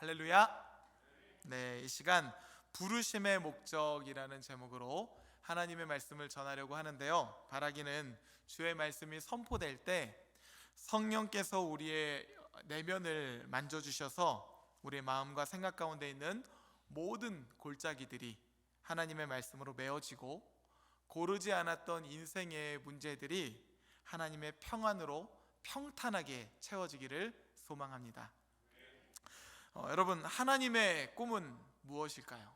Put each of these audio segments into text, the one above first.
할렐루야. 네, 이 시간 부르심의 목적이라는 제목으로 하나님의 말씀을 전하려고 하는데요, 바라기는 주의 말씀이 선포될 때 성령께서 우리의 내면을 만져주셔서 우리의 마음과 생각 가운데 있는 모든 골짜기들이 하나님의 말씀으로 메워지고, 고르지 않았던 인생의 문제들이 하나님의 평안으로 평탄하게 채워지기를 소망합니다. 여러분, 하나님의 꿈은 무엇일까요?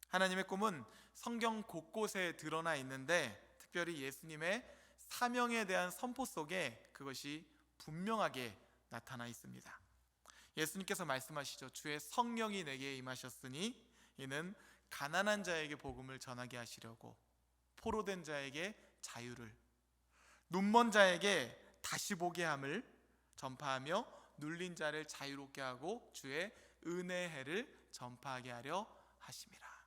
하나님의 꿈은 성경 곳곳에 드러나 있는데, 특별히 예수님의 사명에 대한 선포 속에 그것이 분명하게 나타나 있습니다. 예수님께서 말씀하시죠. 주의 성령이 내게 임하셨으니 이는 가난한 자에게 복음을 전하게 하시려고, 포로된 자에게 자유를, 눈먼 자에게 다시 보게 함을 전파하며 눌린 자를 자유롭게 하고 주의 은혜의 해를 전파하게 하려 하심이라.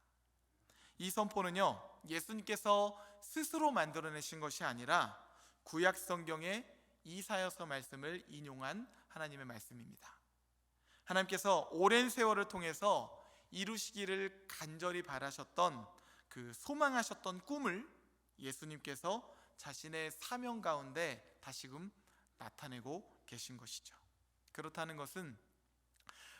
이 선포는요, 예수님께서 스스로 만들어내신 것이 아니라 구약 성경의 이사야서 말씀을 인용한 하나님의 말씀입니다. 하나님께서 오랜 세월을 통해서 이루시기를 간절히 바라셨던, 그 소망하셨던 꿈을 예수님께서 자신의 사명 가운데 다시금 나타내고 계신 것이죠. 그렇다는 것은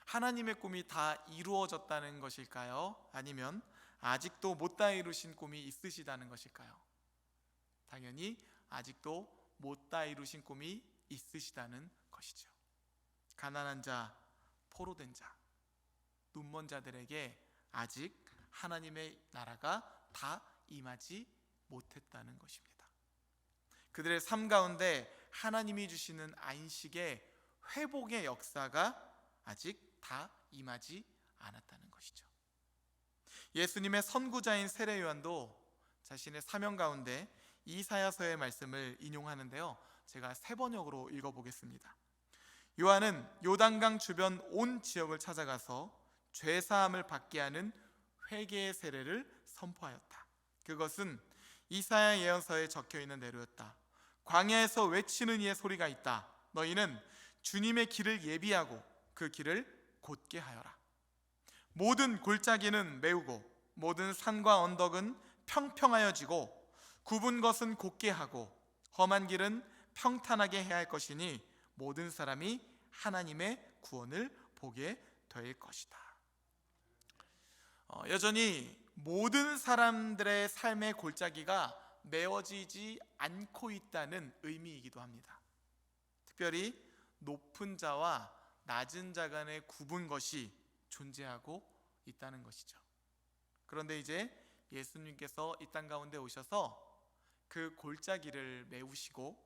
하나님의 꿈이 다 이루어졌다는 것일까요? 아니면 아직도 못다 이루신 꿈이 있으시다는 것일까요? 당연히 아직도 못다 이루신 꿈이 있으시다는 것이죠. 가난한 자, 포로된 자, 눈먼 자들에게 아직 하나님의 나라가 다 임하지 못했다는 것입니다. 그들의 삶 가운데 하나님이 주시는 안식의 회복의 역사가 아직 다 임하지 않았다는 것이죠. 예수님의 선구자인 세례 요한도 자신의 사명 가운데 이사야서의 말씀을 인용하는데요, 제가 세 번역으로 읽어보겠습니다. 요한은 요단강 주변 온 지역을 찾아가서 죄사함을 받게 하는 회개의 세례를 선포하였다. 그것은 이사야 예언서에 적혀있는 대로였다. 광야에서 외치는 이의 소리가 있다. 너희는 주님의 길을 예비하고 그 길을 곧게 하여라. 모든 골짜기는 메우고 모든 산과 언덕은 평평하여지고 굽은 것은 곧게 하고 험한 길은 평탄하게 해야 할 것이니 모든 사람이 하나님의 구원을 보게 될 것이다. 여전히 모든 사람들의 삶의 골짜기가 메워지지 않고 있다는 의미이기도 합니다. 특별히 높은 자와 낮은 자 간의 굽은 것이 존재하고 있다는 것이죠. 그런데 이제 예수님께서 이 땅 가운데 오셔서 그 골짜기를 메우시고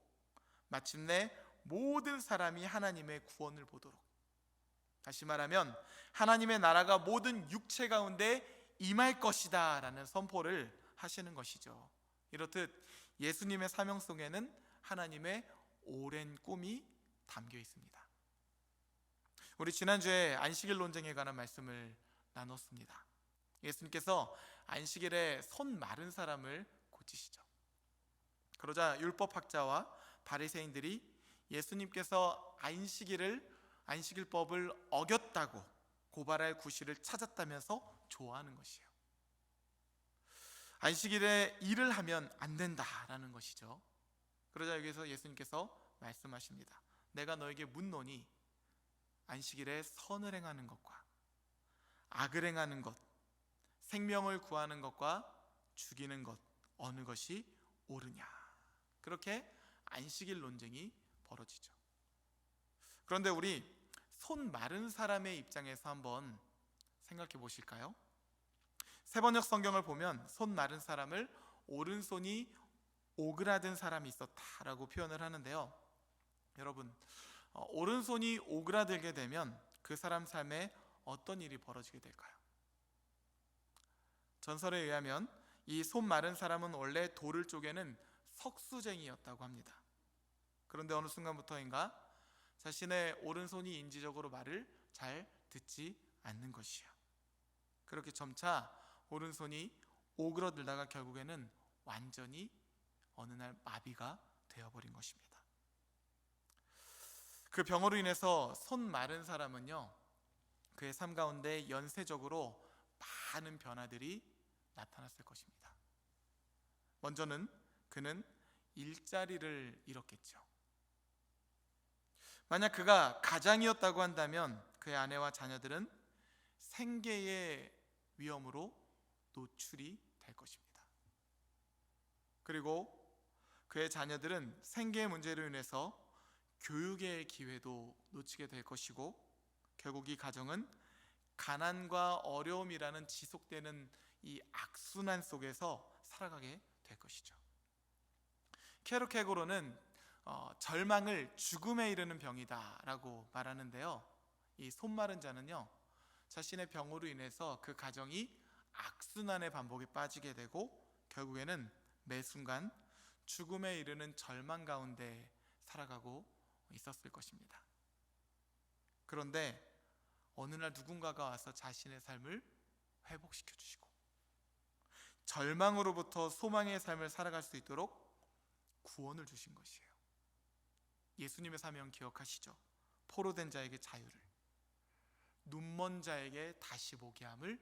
마침내 모든 사람이 하나님의 구원을 보도록, 다시 말하면 하나님의 나라가 모든 육체 가운데 임할 것이다 라는 선포를 하시는 것이죠. 이렇듯 예수님의 사명 속에는 하나님의 오랜 꿈이 담겨 있습니다. 우리 지난주에 안식일 논쟁에 관한 말씀을 나눴습니다. 예수님께서 안식일에 손 마른 사람을 고치시죠. 그러자 율법학자와 바리새인들이 예수님께서 안식일법을 어겼다고 고발할 구실을 찾았다면서 좋아하는 것이에요. 안식일에 일을 하면 안 된다라는 것이죠. 그러자 여기서 예수님께서 말씀하십니다. 내가 너에게 묻노니 안식일에 선을 행하는 것과 악을 행하는 것, 생명을 구하는 것과 죽이는 것, 어느 것이 옳으냐. 그렇게 안식일 논쟁이 벌어지죠. 그런데 우리 손 마른 사람의 입장에서 한번 생각해 보실까요? 세번역 성경을 보면 손 마른 사람을 오른손이 오그라든 사람이 있었다라고 표현을 하는데요, 여러분, 오른손이 오그라들게 되면 그 사람 삶에 어떤 일이 벌어지게 될까요? 전설에 의하면 이 손 마른 사람은 원래 돌을 쪼개는 석수쟁이였다고 합니다. 그런데 어느 순간부터인가 자신의 오른손이 인지적으로 말을 잘 듣지 않는 것이에요. 그렇게 점차 오른손이 오그러들다가 결국에는 완전히 어느 날 마비가 되어버린 것입니다. 그 병으로 인해서 손 마른 사람은요, 그의 삶 가운데 연쇄적으로 많은 변화들이 나타났을 것입니다. 먼저는 그는 일자리를 잃었겠죠. 만약 그가 가장이었다고 한다면 그의 아내와 자녀들은 생계의 위험으로 노출이 될 것입니다. 그리고 그의 자녀들은 생계의 문제로 인해서 교육의 기회도 놓치게 될 것이고, 결국 이 가정은 가난과 어려움이라는 지속되는 이 악순환 속에서 살아가게 될 것이죠. 케르케고르는 절망을 죽음에 이르는 병이다라고 말하는데요, 이 손마른 자는요, 자신의 병으로 인해서 그 가정이 악순환의 반복에 빠지게 되고 결국에는 매 순간 죽음에 이르는 절망 가운데 살아가고 있었을 것입니다. 그런데 어느 날 누군가가 와서 자신의 삶을 회복시켜 주시고 절망으로부터 소망의 삶을 살아갈 수 있도록 구원을 주신 것이에요. 예수님의 사명 기억하시죠? 포로된 자에게 자유를, 눈먼 자에게 다시 보게 함을,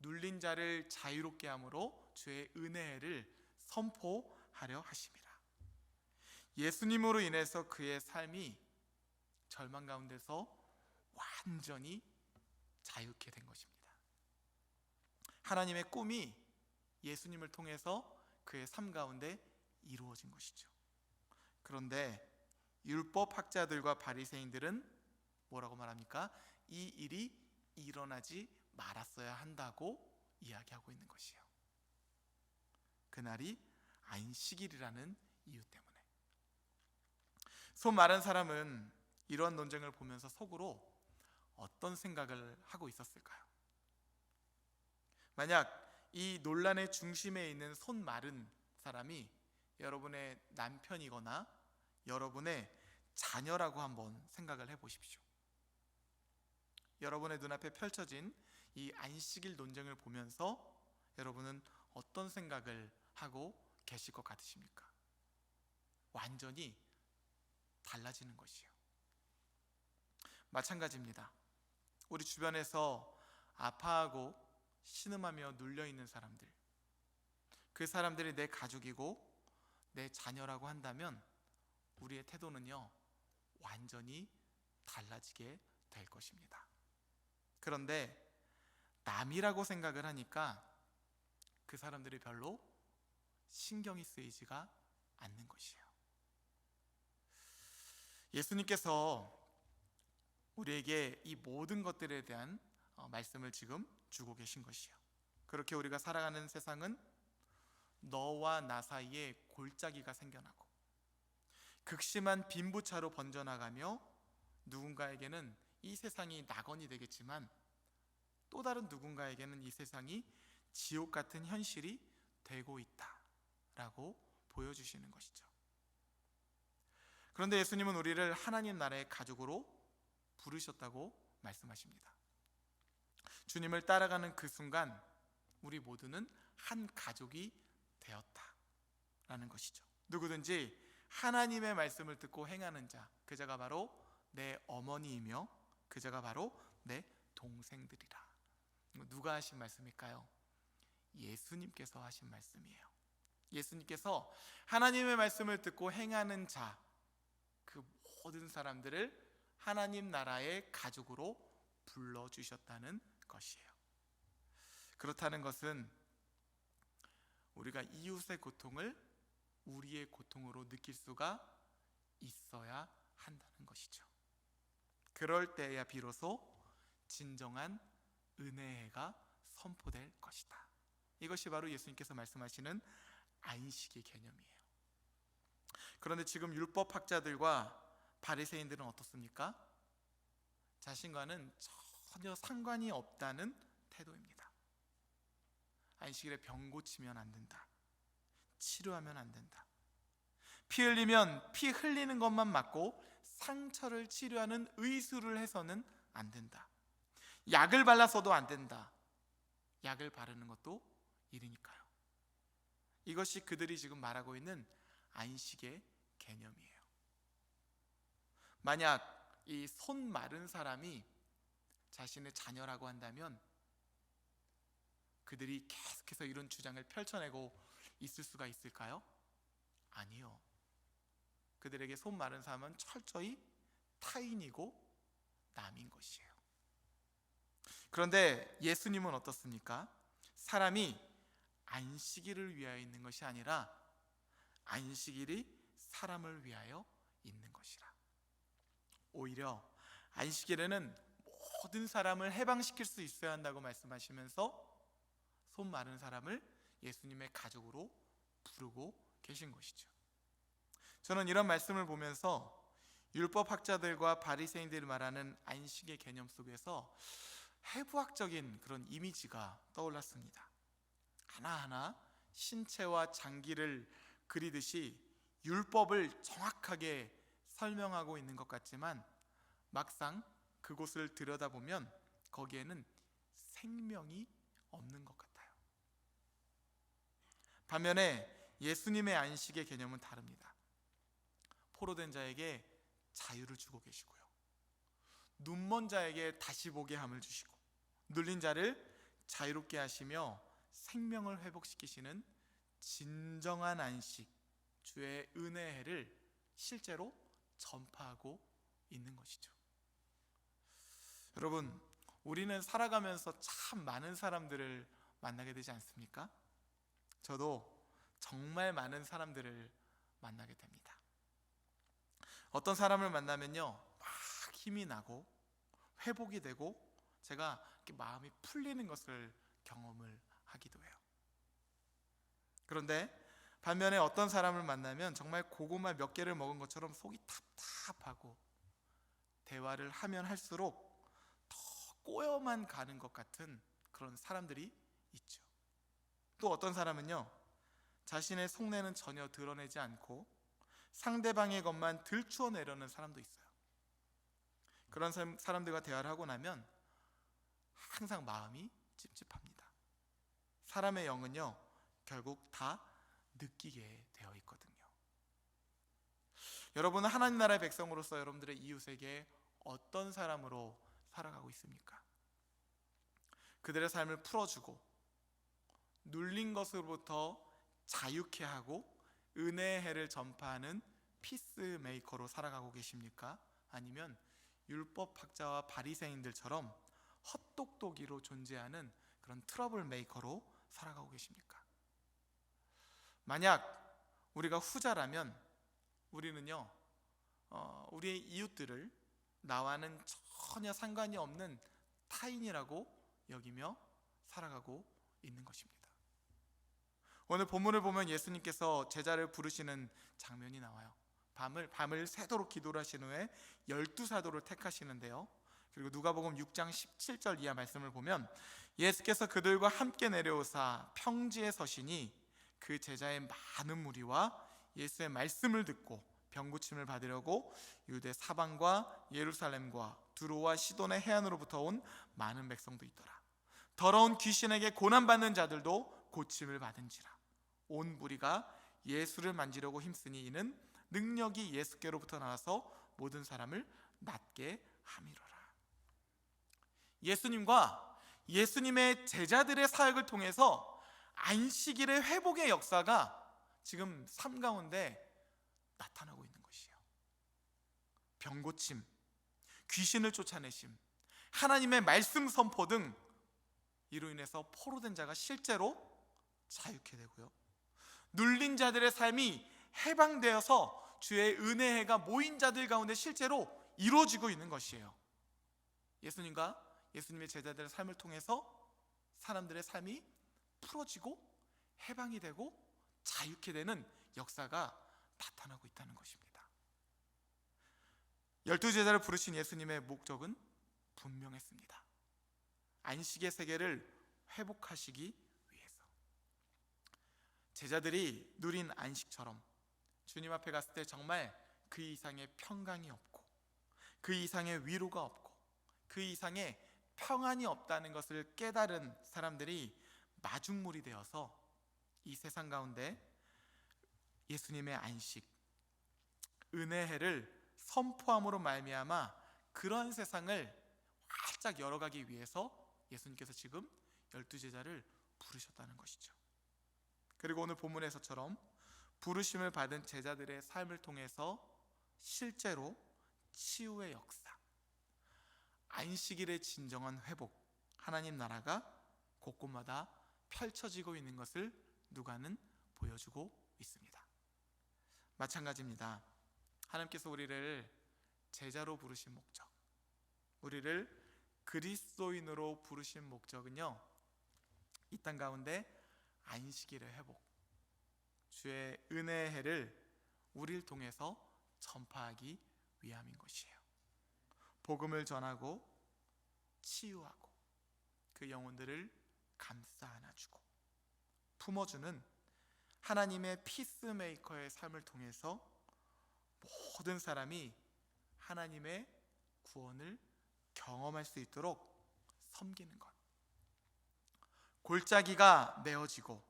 눌린 자를 자유롭게 함으로 주의 은혜를 선포하려 하심이라. 예수님으로 인해서 그의 삶이 절망 가운데서 완전히 자유케 된 것입니다. 하나님의 꿈이 예수님을 통해서 그의 삶 가운데 이루어진 것이죠. 그런데 율법학자들과 바리새인들은 뭐라고 말합니까? 이 일이 일어나지 말았어야 한다고 이야기하고 있는 것이에요. 그날이 안식일이라는 이유 때문에. 손 마른 사람은 이러한 논쟁을 보면서 속으로 어떤 생각을 하고 있었을까요? 만약 이 논란의 중심에 있는 손 마른 사람이 여러분의 남편이거나 여러분의 자녀라고 한번 생각을 해보십시오. 여러분의 눈앞에 펼쳐진 이 안식일 논쟁을 보면서 여러분은 어떤 생각을 하고 계실 것 같으십니까? 완전히 달라지는 것이에요. 마찬가지입니다. 우리 주변에서 아파하고 신음하며 눌려있는 사람들, 그 사람들이 내 가족이고 내 자녀라고 한다면 우리의 태도는요, 완전히 달라지게 될 것입니다. 그런데 남이라고 생각을 하니까 그 사람들이 별로 신경이 쓰이지가 않는 것이에요. 예수님께서 우리에게 이 모든 것들에 대한 말씀을 지금 주고 계신 것이에요. 그렇게 우리가 살아가는 세상은 너와 나 사이에 골짜기가 생겨나고 극심한 빈부차로 번져나가며 누군가에게는 이 세상이 낙원이 되겠지만 또 다른 누군가에게는 이 세상이 지옥 같은 현실이 되고 있다라고 보여주시는 것이죠. 그런데 예수님은 우리를 하나님 나라의 가족으로 부르셨다고 말씀하십니다. 주님을 따라가는 그 순간 우리 모두는 한 가족이 되었다라는 것이죠. 누구든지 하나님의 말씀을 듣고 행하는 자, 그 자가 바로 내 어머니이며 그 자가 바로 내 동생들이라. 누가 하신 말씀일까요? 예수님께서 하신 말씀이에요. 예수님께서 하나님의 말씀을 듣고 행하는 자, 그 모든 사람들을 하나님 나라의 가족으로 불러주셨다는 것이에요. 그렇다는 것은 우리가 이웃의 고통을 우리의 고통으로 느낄 수가 있어야 한다는 것이죠. 그럴 때야 비로소 진정한 은혜가 선포될 것이다. 이것이 바로 예수님께서 말씀하시는 안식의 개념이에요. 그런데 지금 율법학자들과 바리새인들은 어떻습니까? 자신과는 전혀 상관이 없다는 태도입니다. 안식일에 병 고치면 안 된다, 치료하면 안 된다, 피 흘리면 피 흘리는 것만 맞고 상처를 치료하는 의술을 해서는 안 된다, 약을 발라서도 안 된다, 약을 바르는 것도 일이니까요. 이것이 그들이 지금 말하고 있는 안식의 개념이에요. 만약 이 손 마른 사람이 자신의 자녀라고 한다면 그들이 계속해서 이런 주장을 펼쳐내고 있을 수가 있을까요? 아니요. 그들에게 손 마른 사람은 철저히 타인이고 남인 것이에요. 그런데 예수님은 어떻습니까? 사람이 안식일을 위하여 있는 것이 아니라 안식일이 사람을 위하여 있는 것이라. 오히려 안식일에는 모든 사람을 해방시킬 수 있어야 한다고 말씀하시면서 손 마른 사람을 예수님의 가족으로 부르고 계신 것이죠. 저는 이런 말씀을 보면서 율법학자들과 바리새인들이 말하는 안식의 개념 속에서 해부학적인 그런 이미지가 떠올랐습니다. 하나하나 신체와 장기를 그리듯이 율법을 정확하게 설명하고 있는 것 같지만 막상 그곳을 들여다보면 거기에는 생명이 없는 것 같아요. 반면에 예수님의 안식의 개념은 다릅니다. 포로된 자에게 자유를 주고 계시고요, 눈먼 자에게 다시 보게 함을 주시고, 눌린 자를 자유롭게 하시며 생명을 회복시키시는 진정한 안식, 주의 은혜의 해를 실제로 전파하고 있는 것이죠. 여러분, 우리는 살아가면서 참 많은 사람들을 만나게 되지 않습니까? 저도 정말 많은 사람들을 만나게 됩니다. 어떤 사람을 만나면요, 막 힘이 나고 회복이 되고 제가 이렇게 마음이 풀리는 것을 경험을 하기도 해요. 그런데 반면에 어떤 사람을 만나면 정말 고구마 몇 개를 먹은 것처럼 속이 답답하고 대화를 하면 할수록 더 꼬여만 가는 것 같은 그런 사람들이 있죠. 또 어떤 사람은요, 자신의 속내는 전혀 드러내지 않고 상대방의 것만 들추어내려는 사람도 있어요. 그런 사람들과 대화를 하고 나면 항상 마음이 찝찝합니다. 사람의 영은요, 결국 다 느끼게 되어 있거든요. 여러분은 하나님 나라의 백성으로서 여러분들의 이웃에게 어떤 사람으로 살아가고 있습니까? 그들의 삶을 풀어주고 눌린 것으로부터 자유케 하고 은혜의 해를 전파하는 피스메이커로 살아가고 계십니까? 아니면 율법학자와 바리새인들처럼 헛똑똑이로 존재하는 그런 트러블 메이커로 살아가고 계십니까? 만약 우리가 후자라면 우리는요, 우리의 이웃들을 나와는 전혀 상관이 없는 타인이라고 여기며 살아가고 있는 것입니다. 오늘 본문을 보면 예수님께서 제자를 부르시는 장면이 나와요. 밤을 새도록 기도를 하신 후에 12사도를 택하시는데요, 그리고 누가복음 6장 17절 이하 말씀을 보면 예수께서 그들과 함께 내려오사 평지에 서시니 그 제자의 많은 무리와 예수의 말씀을 듣고 병고침을 받으려고 유대 사방과 예루살렘과 두로와 시돈의 해안으로부터 온 많은 백성도 있더라. 더러운 귀신에게 고난받는 자들도 고침을 받은지라. 온 무리가 예수를 만지려고 힘쓰니 이는 능력이 예수께로부터 나와서 모든 사람을 낫게 함이로라. 예수님과 예수님의 제자들의 사역을 통해서 안식일의 회복의 역사가 지금 삶 가운데 나타나고 있는 것이에요. 병고침, 귀신을 쫓아내심, 하나님의 말씀 선포 등 이로 인해서 포로된 자가 실제로 자유케 되고요, 눌린 자들의 삶이 해방되어서 주의 은혜가 모인 자들 가운데 실제로 이루어지고 있는 것이에요. 예수님과 예수님의 제자들의 삶을 통해서 사람들의 삶이 풀어지고 해방이 되고 자유케 되는 역사가 나타나고 있다는 것입니다. 12제자를 부르신 예수님의 목적은 분명했습니다. 안식의 세계를 회복하시기 위해서. 제자들이 누린 안식처럼 주님 앞에 갔을 때 정말 그 이상의 평강이 없고 그 이상의 위로가 없고 그 이상의 평안이 없다는 것을 깨달은 사람들이 마중물이 되어서 이 세상 가운데 예수님의 안식, 은혜의 해를 선포함으로 말미암아 그런 세상을 활짝 열어가기 위해서 예수님께서 지금 12제자를 부르셨다는 것이죠. 그리고 오늘 본문에서처럼 부르심을 받은 제자들의 삶을 통해서 실제로 치유의 역사, 안식일의 진정한 회복, 하나님 나라가 곳곳마다 펼쳐지고 있는 것을 누가는 보여주고 있습니다. 마찬가지입니다. 하나님께서 우리를 제자로 부르신 목적, 우리를 그리스도인으로 부르신 목적은요, 이 땅 가운데 안식일의 회복, 주의 은혜의 해를 우리를 통해서 전파하기 위함인 것이에요. 복음을 전하고 치유하고 그 영혼들을 감싸 안아주고 품어주는 하나님의 피스메이커의 삶을 통해서 모든 사람이 하나님의 구원을 경험할 수 있도록 섬기는 것. 골짜기가 메어지고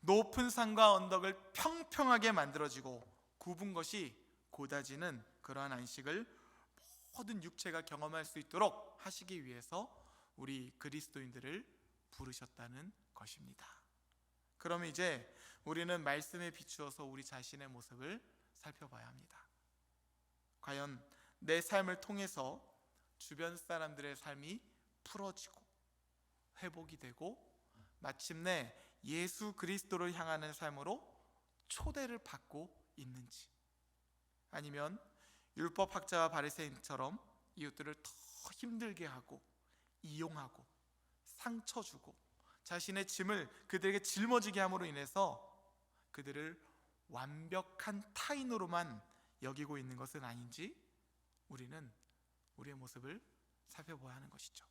높은 산과 언덕을 평평하게 만들어지고 굽은 것이 곧아지는 그러한 안식을 모든 육체가 경험할 수 있도록 하시기 위해서 우리 그리스도인들을 부르셨다는 것입니다. 그럼 이제 우리는 말씀에 비추어서 우리 자신의 모습을 살펴봐야 합니다. 과연 내 삶을 통해서 주변 사람들의 삶이 풀어지고 회복이 되고 마침내 예수 그리스도를 향하는 삶으로 초대를 받고 있는지, 아니면 율법학자와 바리새인처럼 이웃들을 더 힘들게 하고 이용하고 상처 주고 자신의 짐을 그들에게 짊어지게 함으로 인해서 그들을 완벽한 타인으로만 여기고 있는 것은 아닌지 우리는 우리의 모습을 살펴봐야 하는 것이죠.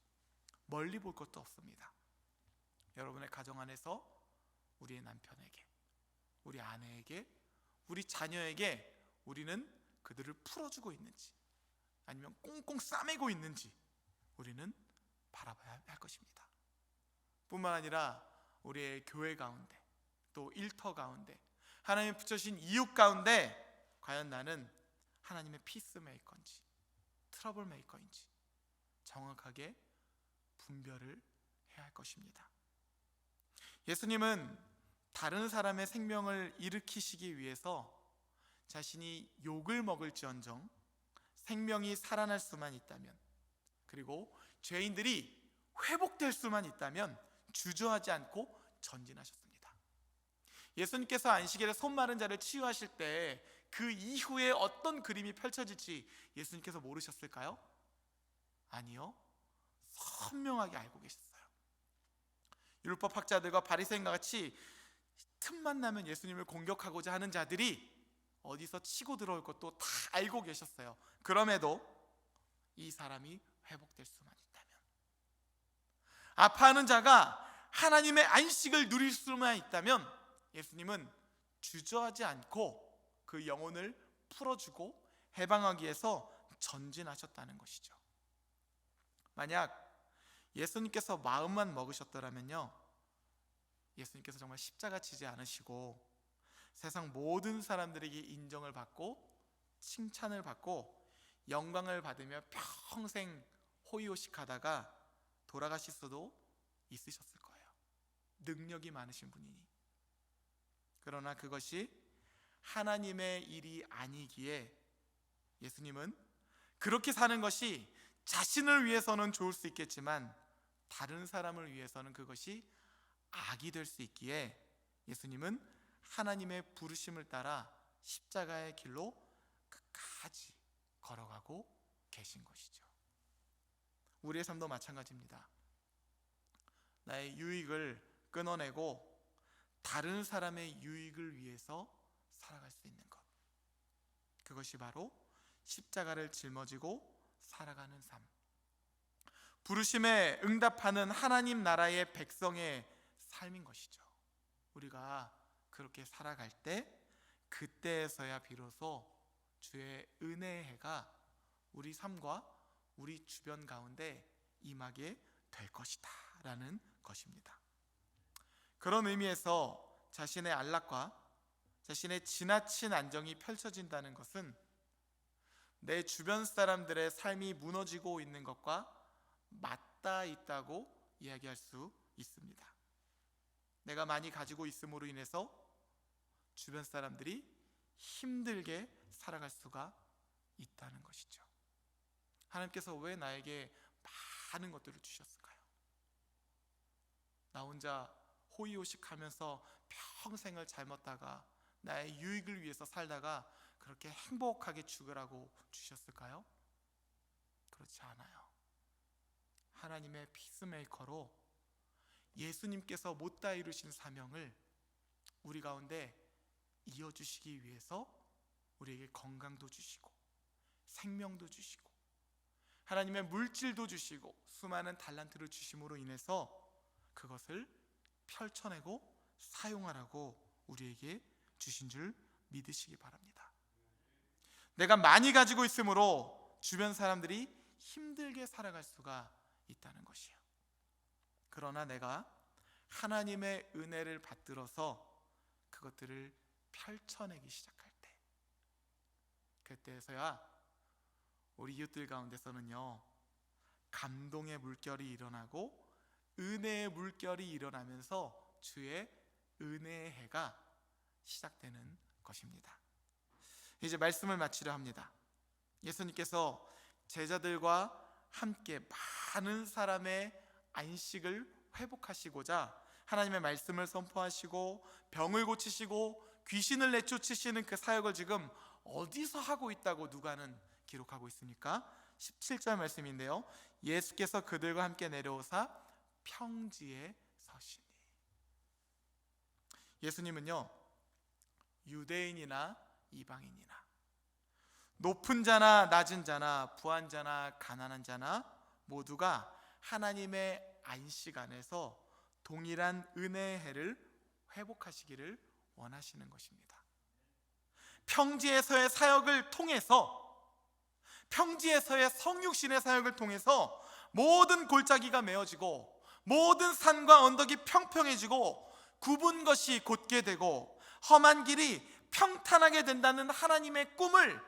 멀리 볼 것도 없습니다. 여러분의 가정 안에서 우리의 남편에게, 우리 아내에게, 우리 자녀에게 우리는 그들을 풀어주고 있는지, 아니면 꽁꽁 싸매고 있는지 우리는 바라봐야 할 것입니다. 뿐만 아니라 우리의 교회 가운데, 또 일터 가운데, 하나님이 붙여주신 이웃 가운데 과연 나는 하나님의 피스메이커인지 트러블 메이커인지 정확하게 분별을 해야 할 것입니다. 예수님은 다른 사람의 생명을 일으키시기 위해서 자신이 욕을 먹을지언정 생명이 살아날 수만 있다면, 그리고 죄인들이 회복될 수만 있다면 주저하지 않고 전진하셨습니다. 예수님께서 안식일에 손 마른 자를 치유하실 때 그 이후에 어떤 그림이 펼쳐질지 예수님께서 모르셨을까요? 아니요, 선명하게 알고 계셨어요. 율법학자들과 바리새인과 같이 틈만 나면 예수님을 공격하고자 하는 자들이 어디서 치고 들어올 것도 다 알고 계셨어요. 그럼에도 이 사람이 회복될 수만 있다면, 아파하는 자가 하나님의 안식을 누릴 수만 있다면 예수님은 주저하지 않고 그 영혼을 풀어주고 해방하기 위해서 전진하셨다는 것이죠. 만약 예수님께서 마음만 먹으셨더라면요, 예수님께서 정말 십자가 지지 않으시고 세상 모든 사람들에게 인정을 받고 칭찬을 받고 영광을 받으며 평생 호의호식하다가 돌아가실 수도 있으셨을 거예요. 능력이 많으신 분이니. 그러나 그것이 하나님의 일이 아니기에 예수님은 그렇게 사는 것이 자신을 위해서는 좋을 수 있겠지만 다른 사람을 위해서는 그것이 악이 될 수 있기에 예수님은 하나님의 부르심을 따라 십자가의 길로 끝까지 걸어가고 계신 것이죠. 우리의 삶도 마찬가지입니다. 나의 유익을 끊어내고 다른 사람의 유익을 위해서 살아갈 수 있는 것, 그것이 바로 십자가를 짊어지고 살아가는 삶, 부르심에 응답하는 하나님 나라의 백성의 삶인 것이죠. 우리가 그렇게 살아갈 때 그때에서야 비로소 주의 은혜의 해가 우리 삶과 우리 주변 가운데 임하게 될 것이다 라는 것입니다. 그런 의미에서 자신의 안락과 자신의 지나친 안정이 펼쳐진다는 것은 내 주변 사람들의 삶이 무너지고 있는 것과 맞닿아 있다고 이야기할 수 있습니다. 내가 많이 가지고 있음으로 인해서 주변 사람들이 힘들게 살아갈 수가 있다는 것이죠. 하나님께서 왜 나에게 많은 것들을 주셨을까요? 나 혼자 호의호식하면서 평생을 젊었다가 나의 유익을 위해서 살다가 그렇게 행복하게 죽으라고 주셨을까요? 그렇지 않아요. 하나님의 피스메이커로 예수님께서 못다 이루신 사명을 우리 가운데 이어주시기 위해서 우리에게 건강도 주시고 생명도 주시고 하나님의 물질도 주시고 수많은 달란트를 주심으로 인해서 그것을 펼쳐내고 사용하라고 우리에게 주신 줄 믿으시기 바랍니다. 내가 많이 가지고 있으므로 주변 사람들이 힘들게 살아갈 수가 있다는 것이에요. 그러나 내가 하나님의 은혜를 받들어서 그것들을 펼쳐내기 시작할 때, 그때에서야 우리 이웃들 가운데서는요, 감동의 물결이 일어나고 은혜의 물결이 일어나면서 주의 은혜의 해가 시작되는 것입니다. 이제 말씀을 마치려 합니다. 예수님께서 제자들과 함께 많은 사람의 안식을 회복하시고자 하나님의 말씀을 선포하시고 병을 고치시고 귀신을 내쫓으시는 그 사역을 지금 어디서 하고 있다고 누가는 기록하고 있습니까? 17절 말씀인데요, 예수께서 그들과 함께 내려오사 평지에 서시니. 예수님은요, 유대인이나 이방인이나 높은 자나 낮은 자나 부한 자나 가난한 자나 모두가 하나님의 안식 안에서 동일한 은혜의 해를 회복하시기를 원하시는 것입니다. 평지에서의 사역을 통해서, 평지에서의 성육신의 사역을 통해서 모든 골짜기가 메어지고 모든 산과 언덕이 평평해지고 굽은 것이 곧게 되고 험한 길이 평탄하게 된다는 하나님의 꿈을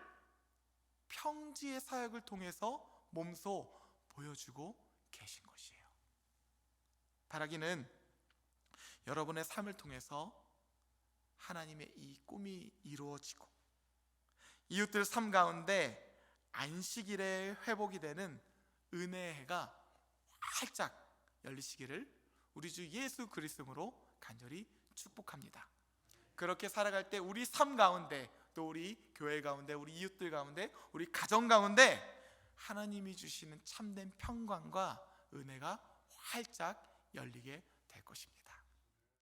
평지의 사역을 통해서 몸소 보여주고 계신 것이에요. 바라기는 여러분의 삶을 통해서 하나님의 이 꿈이 이루어지고 이웃들 삶 가운데 안식일에 회복이 되는 은혜의 해가 활짝 열리시기를 우리 주 예수 그리스도로 간절히 축복합니다. 그렇게 살아갈 때 우리 삶 가운데, 또 우리 교회 가운데, 우리 이웃들 가운데, 우리 가정 가운데 하나님이 주시는 참된 평강과 은혜가 활짝 열리게 될 것입니다.